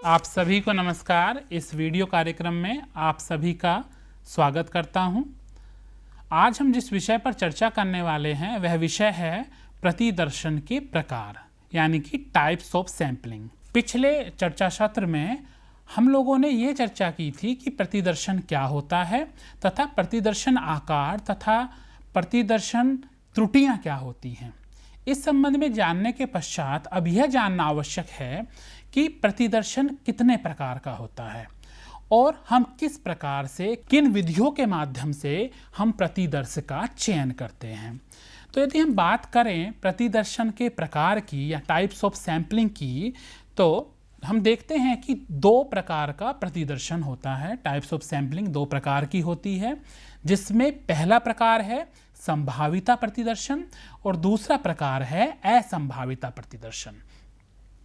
आप सभी को नमस्कार। इस वीडियो कार्यक्रम में आप सभी का स्वागत करता हूं। आज हम जिस विषय पर चर्चा करने वाले हैं वह विषय है प्रतिदर्शन के प्रकार, यानी कि टाइप्स ऑफ सैंपलिंग। पिछले चर्चा सत्र में हम लोगों ने ये चर्चा की थी कि प्रतिदर्शन क्या होता है तथा प्रतिदर्शन आकार तथा प्रतिदर्शन त्रुटियां क्या होती हैं। इस संबंध में जानने के पश्चात अब यह जानना आवश्यक है कि प्रतिदर्शन कितने प्रकार का होता है और हम किस प्रकार से, किन विधियों के माध्यम से हम प्रतिदर्श का चयन करते हैं। तो यदि हम बात करें प्रतिदर्शन के प्रकार की या टाइप्स ऑफ सैंपलिंग की, तो हम देखते हैं कि दो प्रकार का प्रतिदर्शन होता है। टाइप्स ऑफ सैंपलिंग दो प्रकार की होती है, जिसमें पहला प्रकार है संभाविता प्रतिदर्शन और दूसरा प्रकार है असंभाविता प्रतिदर्शन।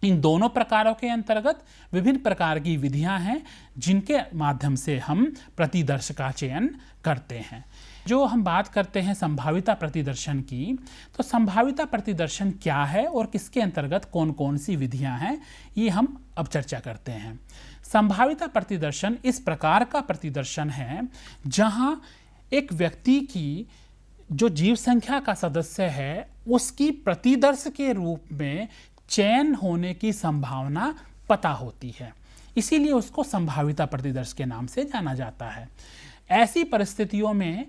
इन दोनों प्रकारों के अंतर्गत विभिन्न प्रकार की विधियां हैं जिनके माध्यम से हम प्रतिदर्श का चयन करते हैं। जो हम बात करते हैं संभाविता प्रतिदर्शन की, तो संभाविता प्रतिदर्शन क्या है और किसके अंतर्गत कौन कौन सी विधियां हैं, ये हम अब चर्चा करते हैं। संभाविता प्रतिदर्शन इस प्रकार का प्रतिदर्शन है जहां एक व्यक्ति की जो जीव संख्या का सदस्य है उसकी प्रतिदर्श के रूप में चयन होने की संभावना पता होती है, इसीलिए उसको संभाविता प्रतिदर्श के नाम से जाना जाता है। ऐसी परिस्थितियों में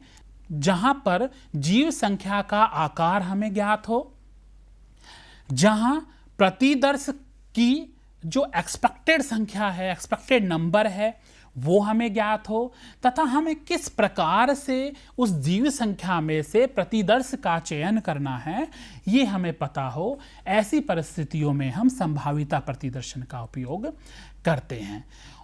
जहां पर जीव संख्या का आकार हमें ज्ञात हो, जहां प्रतिदर्श की जो एक्सपेक्टेड संख्या है, एक्सपेक्टेड नंबर है, वो हमें ज्ञात हो तथा हमें किस प्रकार से उस जीव संख्या में से प्रतिदर्श का चयन करना है ये हमें पता हो, ऐसी परिस्थितियों में हम संभाविता प्रतिदर्शन का उपयोग करते हैं।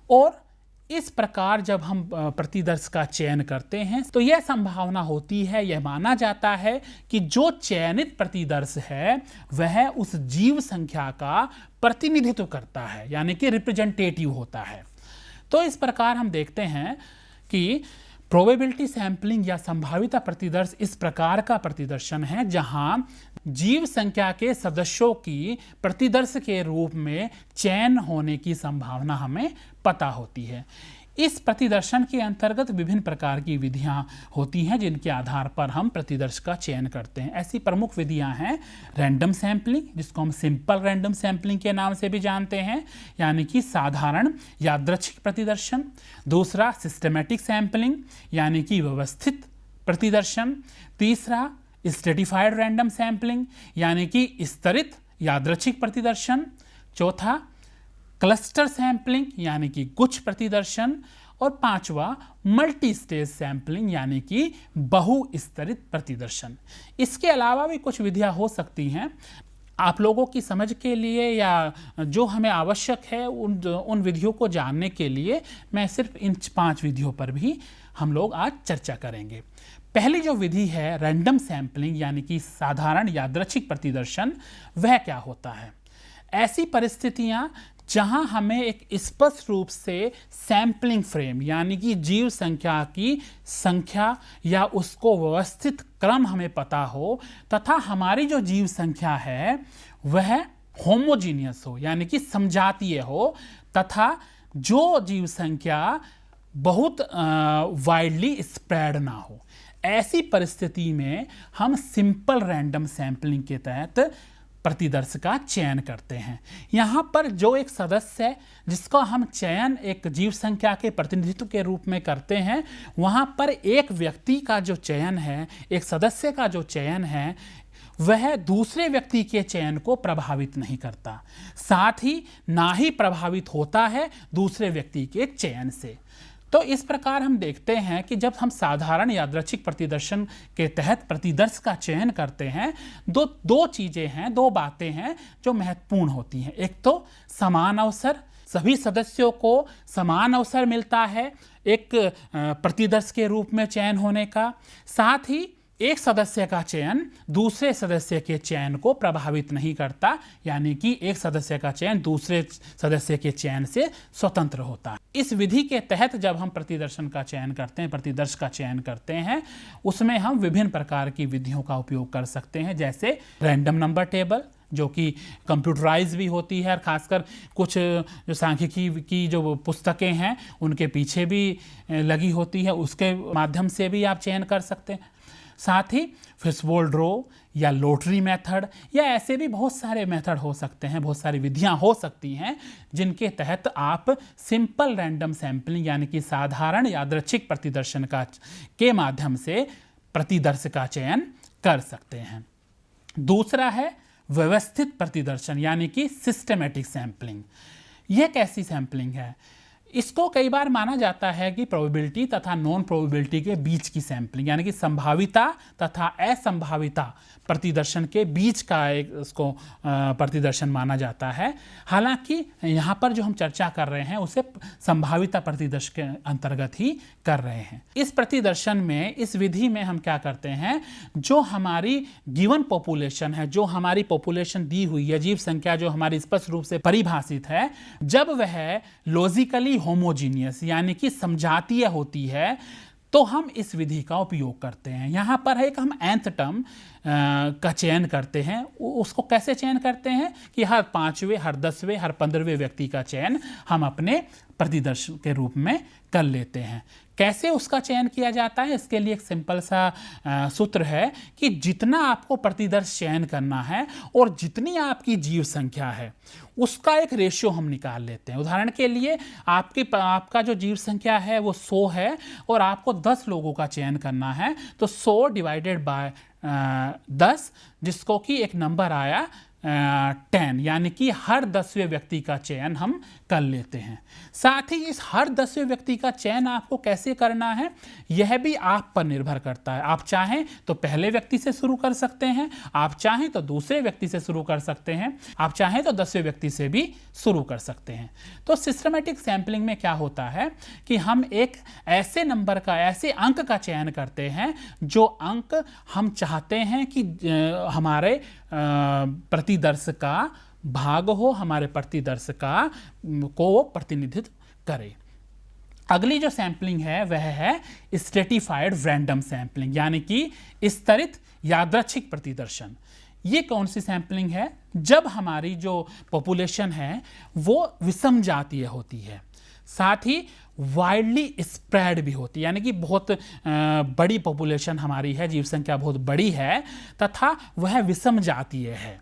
और इस प्रकार जब हम प्रतिदर्श का चयन करते हैं तो यह संभावना होती है, यह माना जाता है कि जो चयनित प्रतिदर्श है वह उस जीव संख्या का प्रतिनिधित्व करता है, यानी कि रिप्रेजेंटेटिव होता है। तो इस प्रकार हम देखते हैं कि प्रोबेबिलिटी सैंपलिंग या संभाविता प्रतिदर्श इस प्रकार का प्रतिदर्शन है जहां जीव संख्या के सदस्यों की प्रतिदर्श के रूप में चयन होने की संभावना हमें पता होती है। इस प्रतिदर्शन के अंतर्गत विभिन्न प्रकार की विधियां होती हैं जिनके आधार पर हम प्रतिदर्श का चयन करते हैं। ऐसी प्रमुख विधियां हैं रैंडम सैंपलिंग, जिसको हम सिंपल रैंडम सैंपलिंग के नाम से भी जानते हैं, यानी कि साधारण यादृच्छिक प्रतिदर्शन। दूसरा सिस्टमैटिक सैंपलिंग, यानी कि व्यवस्थित प्रतिदर्शन। तीसरा स्ट्रेटिफाइड रैंडम सैंपलिंग, यानी कि स्तरित यादृच्छिक प्रतिदर्शन। चौथा क्लस्टर सैंपलिंग, यानी कि गुच्छ प्रतिदर्शन। और पांचवा मल्टी स्टेज सैंपलिंग, यानी कि बहुस्तरित प्रतिदर्शन। इसके अलावा भी कुछ विधियां हो सकती हैं। आप लोगों की समझ के लिए या जो हमें आवश्यक है उन विधियों को जानने के लिए मैं सिर्फ इन 5 विधियों पर भी हम लोग आज चर्चा करेंगे। पहली जो विधि है रैंडम सैंपलिंग, यानी कि साधारण यादृच्छिक प्रतिदर्शन, वह क्या होता है? ऐसी परिस्थितियां जहां हमें एक स्पष्ट रूप से सैंपलिंग फ्रेम, यानी कि जीव संख्या की संख्या या उसको व्यवस्थित क्रम हमें पता हो तथा हमारी जो जीव संख्या है वह होमोजीनियस हो, यानी कि समजातीय हो, तथा जो जीव संख्या बहुत वाइडली स्प्रेड ना हो। ऐसी परिस्थिति में हम सिंपल रैंडम सैंपलिंग के तहत प्रतिदर्श का चयन करते हैं। यहाँ पर जो एक सदस्य है जिसको हम चयन एक जीव संख्या के प्रतिनिधित्व के रूप में करते हैं, वहाँ पर एक व्यक्ति का जो चयन है, एक सदस्य का जो चयन है, वह दूसरे व्यक्ति के चयन को प्रभावित नहीं करता, साथ ही ना ही प्रभावित होता है दूसरे व्यक्ति के चयन से। तो इस प्रकार हम देखते हैं कि जब हम साधारण यादृच्छिक प्रतिदर्शन के तहत प्रतिदर्श का चयन करते हैं, दो चीजें हैं, दो बातें हैं जो महत्वपूर्ण होती हैं। एक तो समान अवसर, सभी सदस्यों को समान अवसर मिलता है एक प्रतिदर्श के रूप में चयन होने का, साथ ही एक सदस्य का चयन दूसरे सदस्य के चयन को प्रभावित नहीं करता, यानी कि एक सदस्य का चयन दूसरे सदस्य के चयन से स्वतंत्र होता है। इस विधि के तहत जब हम प्रतिदर्शन का चयन करते हैं, प्रतिदर्श का चयन करते हैं, उसमें हम विभिन्न प्रकार की विधियों का उपयोग कर सकते हैं, जैसे रैंडम नंबर टेबल, जो कि कंप्यूटराइज भी होती है, और ख़ासकर कुछ जो सांख्यिकी की जो पुस्तकें हैं उनके पीछे भी लगी होती है, उसके माध्यम से भी आप चयन कर सकते हैं। साथ ही फिशबोल ड्रॉ या लॉटरी मेथड या ऐसे भी बहुत सारे मेथड हो सकते हैं, बहुत सारी विधियां हो सकती हैं जिनके तहत आप सिंपल रैंडम सैंपलिंग यानी कि साधारण यादृच्छिक प्रतिदर्शन के माध्यम से प्रतिदर्श का चयन कर सकते हैं। दूसरा है व्यवस्थित प्रतिदर्शन यानी कि सिस्टमेटिक सैंपलिंग। यह कैसी सैंपलिंग है? इसको कई बार माना जाता है कि प्रोबेबिलिटी तथा नॉन प्रोबेबिलिटी के बीच की सैंपलिंग यानी कि संभाविता तथा असंभाविता प्रतिदर्शन के बीच का एक उसको प्रतिदर्शन माना जाता है। हालांकि यहाँ पर जो हम चर्चा कर रहे हैं उसे संभाविता प्रतिदर्शन के अंतर्गत ही कर रहे हैं। इस प्रतिदर्शन में, इस विधि में हम क्या करते हैं, जो हमारी गिवन पॉपुलेशन है, जो हमारी पॉपुलेशन दी हुई है, जीव संख्या जो हमारी स्पष्ट रूप से परिभाषित है, जब वह लॉजिकली होमोजीनियस यानी कि समजातीय होती है तो हम इस विधि का उपयोग करते हैं। यहाँ पर एक हम nth टर्म का चयन करते हैं। उसको कैसे चयन करते हैं कि हर 5वें, हर 10वें, हर 15वें व्यक्ति का चयन हम अपने प्रतिदर्श के रूप में कर लेते हैं। कैसे उसका चयन किया जाता है? इसके लिए एक सिंपल सा सूत्र है कि जितना आपको प्रतिदर्श चयन करना है और जितनी आपकी जीव संख्या है उसका एक रेशियो हम निकाल लेते हैं। उदाहरण के लिए आपका जो जीव संख्या है वो 100 है और आपको 10 लोगों का चयन करना है, तो 100 डिवाइडेड बाय 10 जिसको कि एक नंबर आया 10, यानी कि हर 10वें व्यक्ति का चयन हम कर लेते हैं। साथ ही इस हर 10वें व्यक्ति का चयन आपको कैसे करना है यह भी आप पर निर्भर करता है। आप चाहें तो पहले व्यक्ति से शुरू कर सकते हैं, आप चाहें तो दूसरे व्यक्ति से शुरू कर सकते हैं, आप चाहें तो 10वें व्यक्ति से भी शुरू कर सकते हैं। तो सिस्टमेटिक सैंपलिंग में क्या होता है कि हम एक ऐसे नंबर का, ऐसे अंक का चयन करते हैं जो अंक हम चाहते हैं कि हमारे प्रतिदर्श का भाग हो, हमारे प्रतिदर्श को प्रतिनिधित्व करे। अगली जो सैंपलिंग है वह है स्ट्रेटिफाइड रैंडम सैंपलिंग यानी कि स्तरित यादृच्छिक प्रतिदर्शन। ये कौन सी सैंपलिंग है? जब हमारी जो पॉपुलेशन है वो विषम जातीय होती है, साथ ही वाइडली स्प्रेड भी होती है, यानी कि बहुत बड़ी पॉपुलेशन हमारी है, जीव संख्या बहुत बड़ी है तथा वह विषम जातीय है।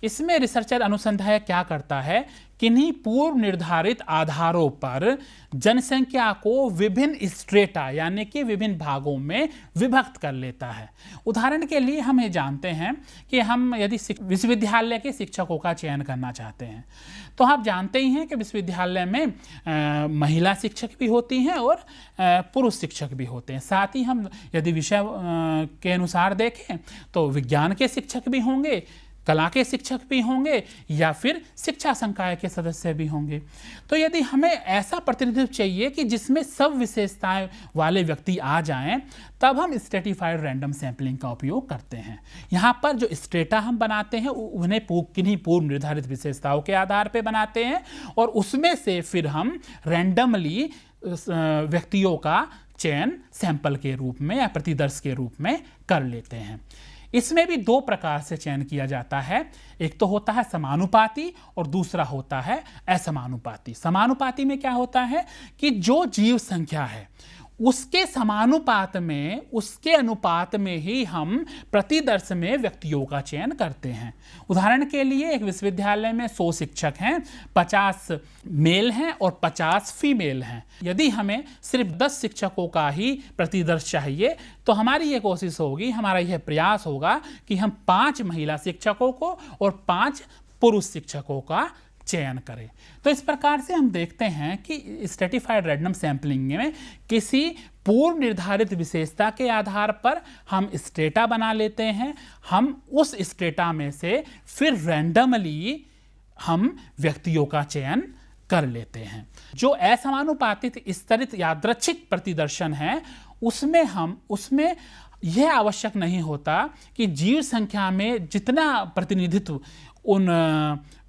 इसमें रिसर्चर अनुसंधान क्या करता है, किन्हीं पूर्व निर्धारित आधारों पर जनसंख्या को विभिन्न स्ट्रेटा यानी कि विभिन्न भागों में विभक्त कर लेता है। उदाहरण के लिए हम ये जानते हैं कि हम यदि विश्वविद्यालय के शिक्षकों का चयन करना चाहते हैं तो आप जानते ही हैं कि विश्वविद्यालय में महिला शिक्षक भी होती हैं और पुरुष शिक्षक भी होते हैं। साथ ही हम यदि विषय के अनुसार देखें तो विज्ञान के शिक्षक भी होंगे, कला के शिक्षक भी होंगे या फिर शिक्षा संकाय के सदस्य भी होंगे। तो यदि हमें ऐसा प्रतिनिधित्व चाहिए कि जिसमें सब विशेषताएं वाले व्यक्ति आ जाएं, तब हम स्ट्रेटिफाइड रैंडम सैंपलिंग का उपयोग करते हैं। यहाँ पर जो स्ट्रेटा हम बनाते हैं उन्हें किन्हीं पूर्व निर्धारित विशेषताओं के आधार पर बनाते हैं और उसमें से फिर हम रैंडमली व्यक्तियों का चयन सैंपल के रूप में या प्रतिदर्श के रूप में कर लेते हैं। इसमें भी दो प्रकार से चयन किया जाता है, एक तो होता है समानुपाती और दूसरा होता है असमानुपाती। समानुपाती में क्या होता है कि जो जीव संख्या है उसके समानुपात में, उसके अनुपात में ही हम प्रतिदर्श में व्यक्तियों का चयन करते हैं। उदाहरण के लिए एक विश्वविद्यालय में 100 शिक्षक हैं, 50 मेल हैं और 50 फीमेल हैं। यदि हमें सिर्फ 10 शिक्षकों का ही प्रतिदर्श चाहिए तो हमारी ये कोशिश होगी, हमारा यह प्रयास होगा कि हम 5 महिला शिक्षकों को और 5 पुरुष शिक्षकों का चयन करें। तो इस प्रकार से हम देखते हैं कि स्ट्रेटिफाइड रैंडम सैंपलिंग में किसी पूर्व निर्धारित विशेषता के आधार पर हम स्ट्रेटा बना लेते हैं, हम उस स्ट्रेटा में से फिर रैंडमली हम व्यक्तियों का चयन कर लेते हैं। जो असमानुपातित स्तरित यादृच्छिक प्रतिदर्शन है उसमें यह आवश्यक नहीं होता कि जीव संख्या में जितना प्रतिनिधित्व उन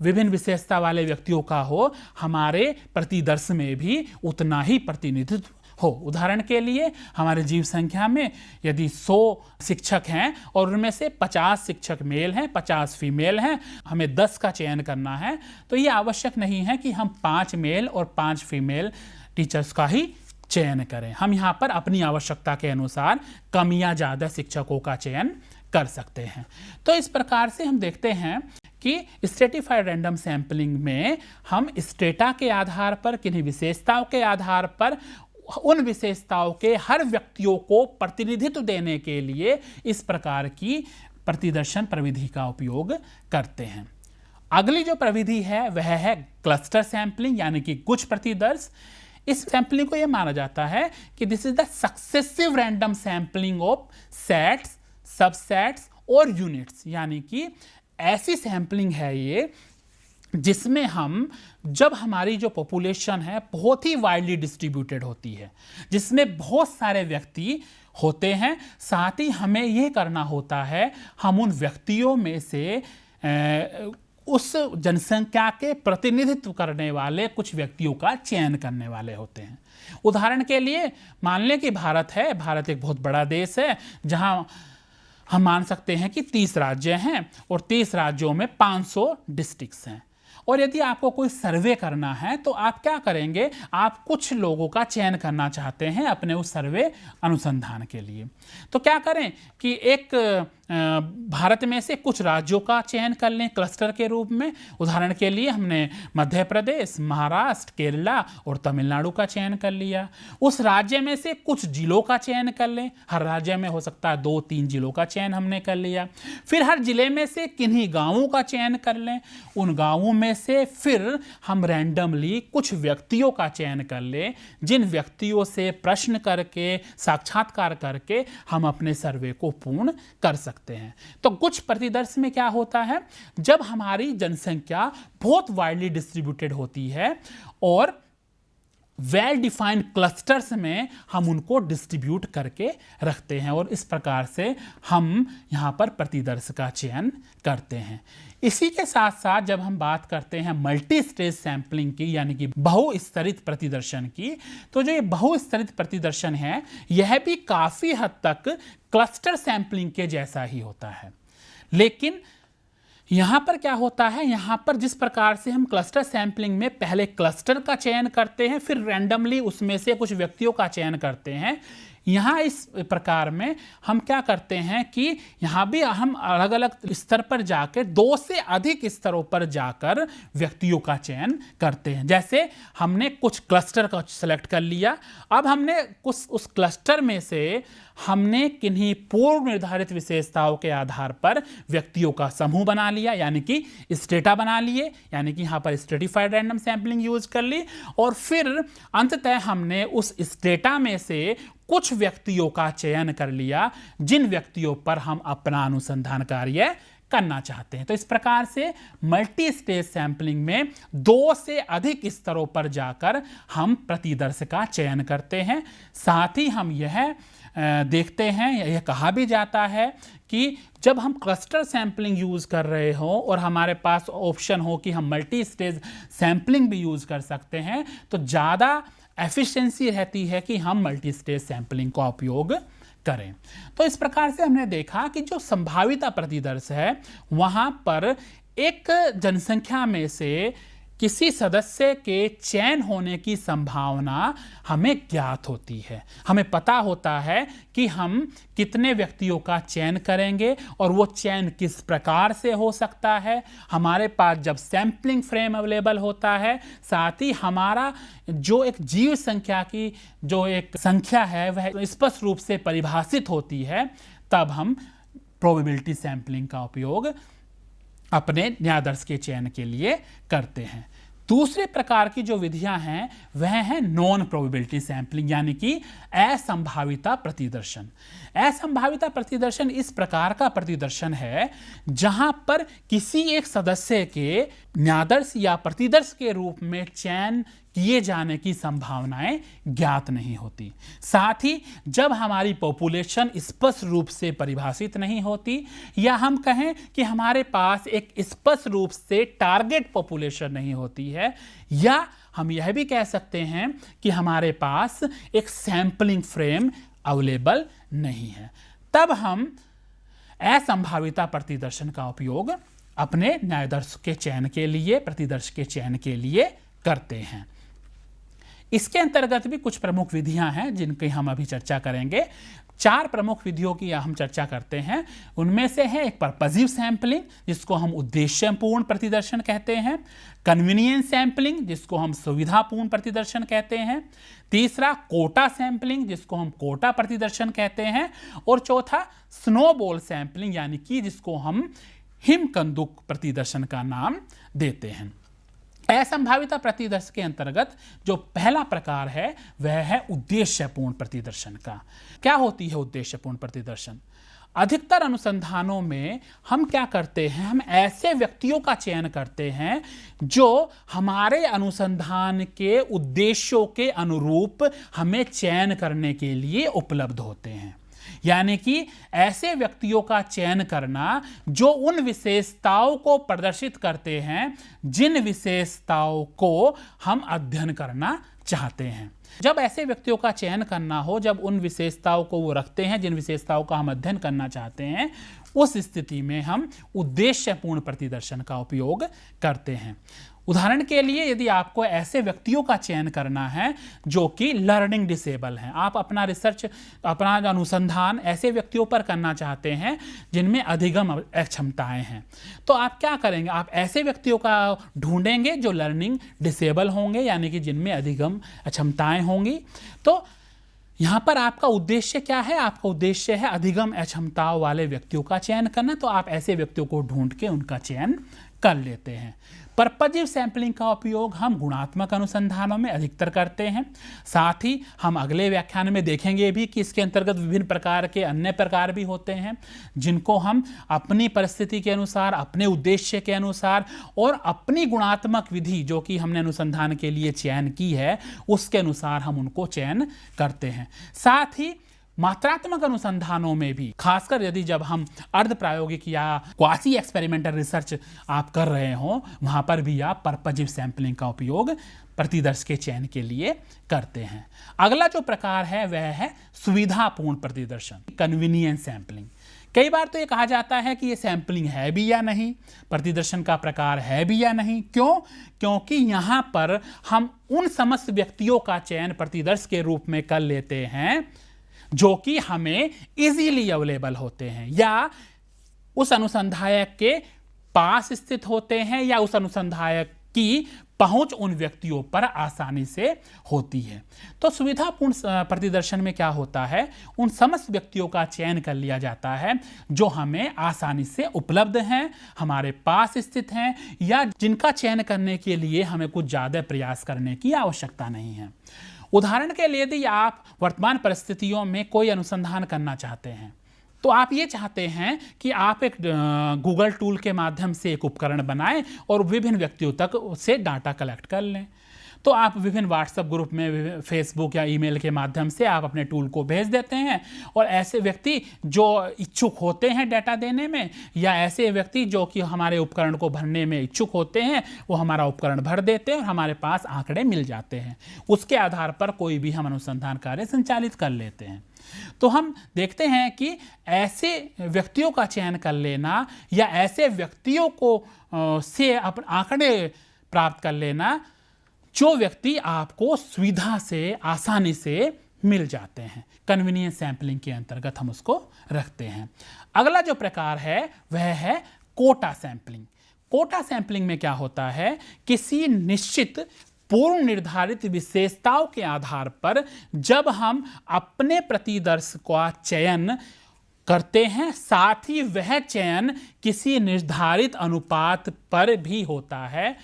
विभिन्न विशेषता वाले व्यक्तियों का हो, हमारे प्रतिदर्श में भी उतना ही प्रतिनिधित्व हो। उदाहरण के लिए हमारे जीव संख्या में यदि 100 शिक्षक हैं और उनमें से 50 शिक्षक मेल हैं, 50 फीमेल हैं, हमें 10 का चयन करना है, तो ये आवश्यक नहीं है कि हम 5 मेल और 5 फीमेल टीचर्स का ही चयन करें। हम यहाँ पर अपनी आवश्यकता के अनुसार कम या ज़्यादा शिक्षकों का चयन कर सकते हैं। तो इस प्रकार से हम देखते हैं कि स्ट्रेटिफाइड रैंडम सैंपलिंग में हम स्टेटा के आधार पर, किन्हीं विशेषताओं के आधार पर, उन विशेषताओं के हर व्यक्तियों को प्रतिनिधित्व देने के लिए इस प्रकार की प्रतिदर्शन प्रविधि का उपयोग करते हैं। अगली जो प्रविधि है वह है क्लस्टर सैंपलिंग यानी कि गुच्छ प्रतिदर्श। इस सैंपलिंग को यह माना जाता है कि this is the successive random sampling of sets, subsets और यूनिट्स, यानी कि ऐसी सैंपलिंग है ये जिसमें हम, जब हमारी जो पॉपुलेशन है बहुत ही वाइडली डिस्ट्रीब्यूटेड होती है, जिसमें बहुत सारे व्यक्ति होते हैं, साथ ही हमें यह करना होता है हम उन व्यक्तियों में से उस जनसंख्या के प्रतिनिधित्व करने वाले कुछ व्यक्तियों का चयन करने वाले होते हैं। उदाहरण के लिए मान लें कि भारत है, भारत एक बहुत बड़ा देश है जहां हम मान सकते हैं कि 30 राज्य हैं और 30 राज्यों में 500 डिस्ट्रिक्ट्स हैं। और यदि आपको कोई सर्वे करना है तो आप क्या करेंगे, आप कुछ लोगों का चयन करना चाहते हैं अपने उस सर्वे अनुसंधान के लिए, तो क्या करें कि एक भारत में से कुछ राज्यों का चयन कर लें क्लस्टर के रूप में। उदाहरण के लिए हमने मध्य प्रदेश, महाराष्ट्र, केरला और तमिलनाडु का चयन कर लिया। उस राज्य में से कुछ जिलों का चयन कर लें, हर राज्य में हो सकता है 2-3 जिलों का चयन हमने कर लिया। फिर हर जिले में से किन्हीं गाँवों का चयन कर लें, उन गाँवों में से फिर हम रैंडमली कुछ व्यक्तियों का चयन कर लें, जिन व्यक्तियों से प्रश्न करके, साक्षात्कार करके हम अपने सर्वे को पूर्ण कर सकते हैं। तो कुछ प्रतिदर्श में क्या होता है, जब हमारी जनसंख्या बहुत वाइडली डिस्ट्रीब्यूटेड होती है और वेल डिफाइंड क्लस्टर्स में हम उनको डिस्ट्रीब्यूट करके रखते हैं और इस प्रकार से हम यहाँ पर प्रतिदर्श का चयन करते हैं। इसी के साथ साथ जब हम बात करते हैं मल्टी स्टेज सैंपलिंग की, यानी कि बहुस्तरित प्रतिदर्शन की, तो जो ये बहुस्तरित प्रतिदर्शन है यह भी काफ़ी हद तक क्लस्टर सैंपलिंग के जैसा ही होता है। लेकिन यहाँ पर क्या होता है, यहाँ पर जिस प्रकार से हम क्लस्टर सैंपलिंग में पहले क्लस्टर का चयन करते हैं, फिर रैंडमली उसमें से कुछ व्यक्तियों का चयन करते हैं, यहाँ इस प्रकार में हम क्या करते हैं कि यहाँ भी हम अलग अलग स्तर पर जाकर 2 से अधिक स्तरों पर जाकर व्यक्तियों का चयन करते हैं। जैसे हमने कुछ क्लस्टर का सिलेक्ट कर लिया, अब हमने कुछ उस क्लस्टर में से हमने किन्हीं पूर्व निर्धारित विशेषताओं के आधार पर व्यक्तियों का समूह बना लिया, यानी कि स्टेटा बना लिए, यानी कि यहाँ पर स्ट्रेटिफाइड रैंडम सैंपलिंग यूज कर ली, और फिर अंततः हमने उस स्टेटा में से कुछ व्यक्तियों का चयन कर लिया जिन व्यक्तियों पर हम अपना अनुसंधान कार्य करना चाहते हैं। तो इस प्रकार से मल्टी स्टेज सैंपलिंग में 2 से अधिक स्तरों पर जाकर हम प्रतिदर्श का चयन करते हैं। साथ ही हम यह देखते हैं, यह कहा भी जाता है कि जब हम क्लस्टर सैंपलिंग यूज़ कर रहे हो और हमारे पास ऑप्शन हो कि हम मल्टी स्टेज सैंपलिंग भी यूज़ कर सकते हैं, तो ज़्यादा एफिशिएंसी रहती है कि हम मल्टी स्टेज सैंपलिंग का उपयोग करें। तो इस प्रकार से हमने देखा कि जो संभाविता प्रतिदर्श है वहाँ पर एक जनसंख्या में से किसी सदस्य के चयन होने की संभावना हमें ज्ञात होती है। हमें पता होता है कि हम कितने व्यक्तियों का चयन करेंगे और वो चयन किस प्रकार से हो सकता है। हमारे पास जब सैंपलिंग फ्रेम अवेलेबल होता है, साथ ही हमारा जो एक जीव संख्या की जो एक संख्या है वह स्पष्ट रूप से परिभाषित होती है, तब हम प्रोबेबिलिटी सैंपलिंग का उपयोग अपने न्यायादर्श के चयन के लिए करते हैं। दूसरे प्रकार की जो विधियां हैं वह है नॉन प्रोबेबिलिटी सैंपलिंग, यानी कि असंभाविता प्रतिदर्शन। असंभाविता प्रतिदर्शन इस प्रकार का प्रतिदर्शन है जहां पर किसी एक सदस्य के न्यायादर्श या प्रतिदर्श के रूप में चयन किए जाने की संभावनाएं ज्ञात नहीं होती। साथ ही जब हमारी पॉपुलेशन स्पष्ट रूप से परिभाषित नहीं होती, या हम कहें कि हमारे पास एक स्पष्ट रूप से टारगेट पॉपुलेशन नहीं होती है, या हम यह भी कह सकते हैं कि हमारे पास एक सैंपलिंग फ्रेम अवेलेबल नहीं है, तब हम असंभाविता प्रतिदर्शन का उपयोग अपने न्यायदर्श के चयन के लिए, प्रतिदर्श के चयन के लिए करते हैं। इसके अंतर्गत भी कुछ प्रमुख विधियां हैं जिनकी हम अभी चर्चा करेंगे। 4 प्रमुख विधियों की हम चर्चा करते हैं। उनमें से है एक पर्पजिव सैंपलिंग, जिसको हम उद्देश्यपूर्ण प्रतिदर्शन कहते हैं, कन्वीनियंस सैंपलिंग, जिसको हम सुविधापूर्ण प्रतिदर्शन कहते हैं, तीसरा कोटा सैंपलिंग, जिसको हम कोटा प्रतिदर्शन कहते हैं, और चौथा स्नोबॉल सैंपलिंग, यानी कि जिसको हम हिमकंदुक प्रतिदर्शन का नाम देते हैं। असंभाविता प्रतिदर्शन के अंतर्गत जो पहला प्रकार है वह है उद्देश्यपूर्ण प्रतिदर्शन का। क्या होती है उद्देश्यपूर्ण प्रतिदर्शन? अधिकतर अनुसंधानों में हम क्या करते हैं, हम ऐसे व्यक्तियों का चयन करते हैं जो हमारे अनुसंधान के उद्देश्यों के अनुरूप हमें चयन करने के लिए उपलब्ध होते हैं। यानी कि ऐसे व्यक्तियों का चयन करना जो उन विशेषताओं को प्रदर्शित करते हैं जिन विशेषताओं को हम अध्ययन करना चाहते हैं। जब ऐसे व्यक्तियों का चयन करना हो, जब उन विशेषताओं को वो रखते हैं जिन विशेषताओं का हम अध्ययन करना चाहते हैं, उस स्थिति में हम उद्देश्यपूर्ण प्रतिदर्शन का उपयोग करते हैं। उदाहरण के लिए, यदि आपको ऐसे व्यक्तियों का चयन करना है जो कि लर्निंग डिसेबल हैं, आप अपना रिसर्च, अपना अनुसंधान ऐसे व्यक्तियों पर करना चाहते हैं जिनमें अधिगम अक्षमताएं हैं, तो आप क्या करेंगे? आप ऐसे व्यक्तियों का ढूंढेंगे जो लर्निंग डिसेबल होंगे, यानी कि जिनमें अधिगम अक्षमताएं होंगी। तो यहाँ पर आपका उद्देश्य क्या है? आपका उद्देश्य है अधिगम अक्षमताओं वाले व्यक्तियों का चयन करना, तो आप ऐसे व्यक्तियों को ढूंढ के उनका चयन कर लेते हैं। पर्पजिव सैंपलिंग का उपयोग हम गुणात्मक अनुसंधानों में अधिकतर करते हैं। साथ ही हम अगले व्याख्यान में देखेंगे भी कि इसके अंतर्गत विभिन्न प्रकार के अन्य प्रकार भी होते हैं जिनको हम अपनी परिस्थिति के अनुसार, अपने उद्देश्य के अनुसार और अपनी गुणात्मक विधि जो कि हमने अनुसंधान के लिए चयन की है उसके अनुसार हम उनको चयन करते हैं। साथ ही मात्रात्मक अनुसंधानों में भी, खासकर यदि जब हम अर्ध प्रायोगिक या क्वासी एक्सपेरिमेंटल रिसर्च आप कर रहे हो, वहां पर भी आप पर्पजिव सैंपलिंग का उपयोग प्रतिदर्श के चयन के लिए करते हैं। अगला जो प्रकार है वह है सुविधापूर्ण प्रतिदर्शन, कन्वीनियंस सैंपलिंग। कई बार तो ये कहा जाता है कि ये सैंपलिंग है भी या नहीं, प्रतिदर्शन का प्रकार है भी या नहीं। क्यों? क्योंकि यहाँ पर हम उन समस्त व्यक्तियों का चयन प्रतिदर्श के रूप में कर लेते हैं जो कि हमें इजीली अवेलेबल होते हैं, या उस अनुसंधायक के पास स्थित होते हैं, या उस अनुसंधायक की पहुंच उन व्यक्तियों पर आसानी से होती है। तो सुविधापूर्ण प्रतिदर्शन में क्या होता है, उन समस्त व्यक्तियों का चयन कर लिया जाता है जो हमें आसानी से उपलब्ध हैं, हमारे पास स्थित हैं, या जिनका चयन करने के लिए हमें कुछ ज़्यादा प्रयास करने की आवश्यकता नहीं है। उदाहरण के लिए यदि आप वर्तमान परिस्थितियों में कोई अनुसंधान करना चाहते हैं, तो आप ये चाहते हैं कि आप एक गूगल टूल के माध्यम से एक उपकरण बनाएं और विभिन्न व्यक्तियों तक से डाटा कलेक्ट कर लें। तो आप विभिन्न व्हाट्सएप ग्रुप में, फेसबुक या ईमेल के माध्यम से आप अपने टूल को भेज देते हैं, और ऐसे व्यक्ति जो इच्छुक होते हैं डाटा देने में, या ऐसे व्यक्ति जो कि हमारे उपकरण को भरने में इच्छुक होते हैं, वो हमारा उपकरण भर देते हैं और हमारे पास आंकड़े मिल जाते हैं। उसके आधार पर कोई भी हम अनुसंधान कार्य संचालित कर लेते हैं। तो हम देखते हैं कि ऐसे व्यक्तियों का चयन कर लेना या ऐसे व्यक्तियों को से अपने आंकड़े प्राप्त कर लेना जो व्यक्ति आपको सुविधा से, आसानी से मिल जाते हैं, कन्वीनियंस सैंपलिंग के अंतर्गत हम उसको रखते हैं। अगला जो प्रकार है वह है कोटा सैंपलिंग। कोटा सैंपलिंग में क्या होता है, किसी निश्चित पूर्व निर्धारित विशेषताओं के आधार पर जब हम अपने प्रतिदर्श का चयन करते हैं, साथ ही वह चयन किसी निर्धारित अनुपात पर भी होता है,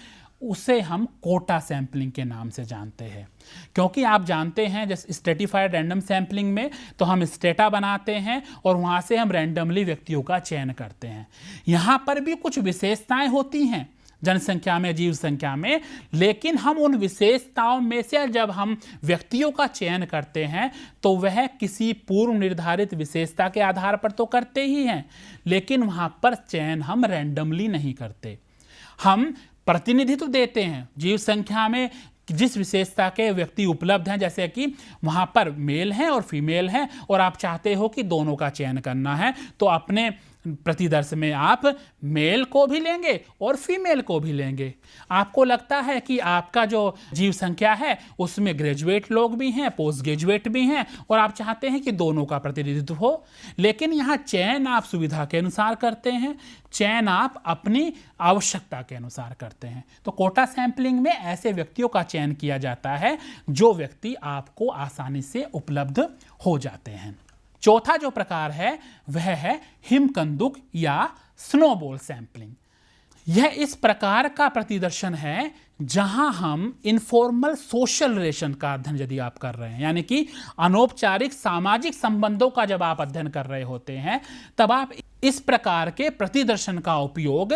उसे हम कोटा सैंपलिंग के नाम से जानते हैं। क्योंकि आप जानते हैं जैसे स्ट्रेटिफाइड रैंडम सैंपलिंग में तो हम स्टेटा बनाते हैं और वहाँ से हम रैंडमली व्यक्तियों का चयन करते हैं। यहाँ पर भी कुछ विशेषताएं होती हैं जनसंख्या में, जीव संख्या में, लेकिन हम उन विशेषताओं में से जब हम व्यक्तियों का चयन करते हैं तो वह किसी पूर्व निर्धारित विशेषता के आधार पर तो करते ही हैं, लेकिन वहां पर चयन हम रैंडमली नहीं करते। हम प्रतिनिधित्व देते हैं जीव संख्या में जिस विशेषता के व्यक्ति उपलब्ध हैं, जैसे कि वहां पर मेल हैं और फीमेल हैं और आप चाहते हो कि दोनों का चयन करना है, तो अपने प्रतिदर्श में आप मेल को भी लेंगे और फीमेल को भी लेंगे। आपको लगता है कि आपका जो जीव संख्या है उसमें ग्रेजुएट लोग भी हैं, पोस्ट ग्रेजुएट भी हैं और आप चाहते हैं कि दोनों का प्रतिनिधित्व हो, लेकिन यहाँ चयन आप सुविधा के अनुसार करते हैं, चयन आप अपनी आवश्यकता के अनुसार करते हैं। तो कोटा सैंपलिंग में ऐसे व्यक्तियों का चयन किया जाता है जो व्यक्ति आपको आसानी से उपलब्ध हो जाते हैं। चौथा जो प्रकार है वह है हिमकंदुक या स्नोबॉल सैंपलिंग। यह इस प्रकार का प्रतिदर्शन है जहां हम इनफॉर्मल सोशल रिलेशन का अध्ययन यदि आप कर रहे हैं, यानी कि अनौपचारिक सामाजिक संबंधों का जब आप अध्ययन कर रहे होते हैं, तब आप इस प्रकार के प्रतिदर्शन का उपयोग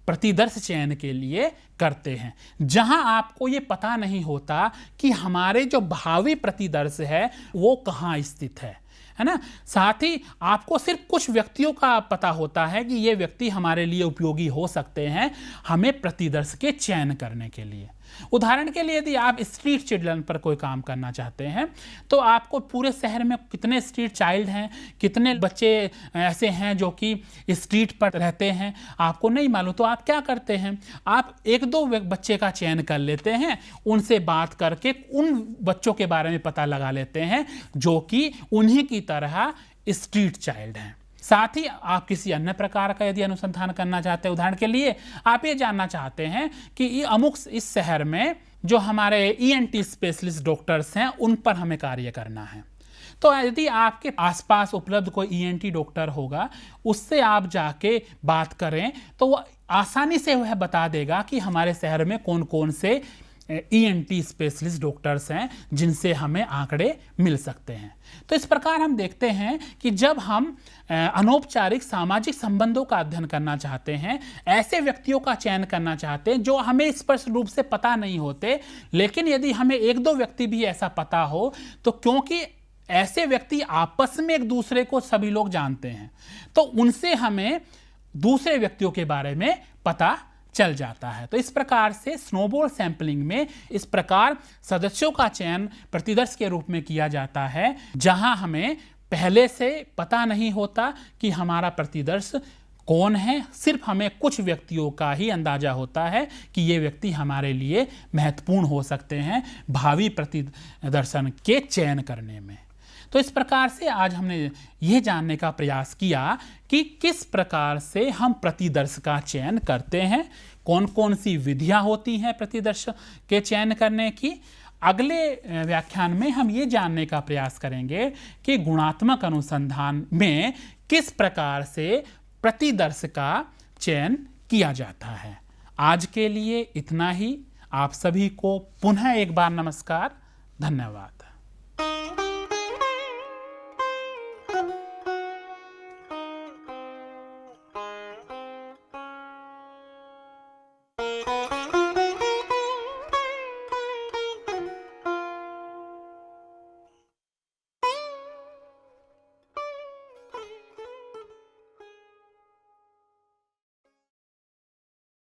प्रतिदर्श चयन के लिए करते हैं, जहां आपको ये पता नहीं होता कि हमारे जो भावी प्रतिदर्श है वो कहाँ स्थित है ना। साथ ही आपको सिर्फ कुछ व्यक्तियों का पता होता है कि ये व्यक्ति हमारे लिए उपयोगी हो सकते हैं हमें प्रतिदर्श के चयन करने के लिए। उदाहरण के लिए यदि आप स्ट्रीट चिल्ड्रन पर कोई काम करना चाहते हैं तो आपको पूरे शहर में कितने स्ट्रीट चाइल्ड हैं, कितने बच्चे ऐसे हैं जो कि स्ट्रीट पर रहते हैं, आपको नहीं मालूम। तो आप क्या करते हैं, आप एक दो बच्चे का चयन कर लेते हैं, उनसे बात करके उन बच्चों के बारे में पता लगा लेते हैं जो कि उन्हीं की तरह स्ट्रीट चाइल्ड हैं। साथ ही आप किसी अन्य प्रकार का यदि अनुसंधान करना चाहते हैं, उदाहरण के लिए आप ये जानना चाहते हैं कि ये अमुक इस शहर में जो हमारे ENT स्पेशलिस्ट डॉक्टर्स हैं उन पर हमें कार्य करना है, तो यदि आपके आसपास उपलब्ध कोई ENT डॉक्टर होगा उससे आप जाके बात करें तो वो आसानी से वह बता देगा कि हमारे शहर में कौन कौन से ENT स्पेशलिस्ट डॉक्टर्स हैं जिनसे हमें आंकड़े मिल सकते हैं। तो इस प्रकार हम देखते हैं कि जब हम अनौपचारिक सामाजिक संबंधों का अध्ययन करना चाहते हैं, ऐसे व्यक्तियों का चयन करना चाहते हैं जो हमें स्पष्ट रूप से पता नहीं होते, लेकिन यदि हमें एक दो व्यक्ति भी ऐसा पता हो तो क्योंकि ऐसे व्यक्ति आपस में एक दूसरे को सभी लोग जानते हैं तो उनसे हमें दूसरे व्यक्तियों के बारे में पता चल जाता है। तो इस प्रकार से स्नोबॉल सैंपलिंग में इस प्रकार सदस्यों का चयन प्रतिदर्श के रूप में किया जाता है जहां हमें पहले से पता नहीं होता कि हमारा प्रतिदर्श कौन है, सिर्फ हमें कुछ व्यक्तियों का ही अंदाजा होता है कि ये व्यक्ति हमारे लिए महत्वपूर्ण हो सकते हैं भावी प्रतिदर्शन के चयन करने में। तो इस प्रकार से आज हमने यह जानने का प्रयास किया कि किस प्रकार से हम प्रतिदर्श का चयन करते हैं, कौन कौन सी विधियां होती हैं प्रतिदर्श के चयन करने की। अगले व्याख्यान में हम ये जानने का प्रयास करेंगे कि गुणात्मक अनुसंधान में किस प्रकार से प्रतिदर्श का चयन किया जाता है। आज के लिए इतना ही। आप सभी को पुनः एक बार नमस्कार, धन्यवाद।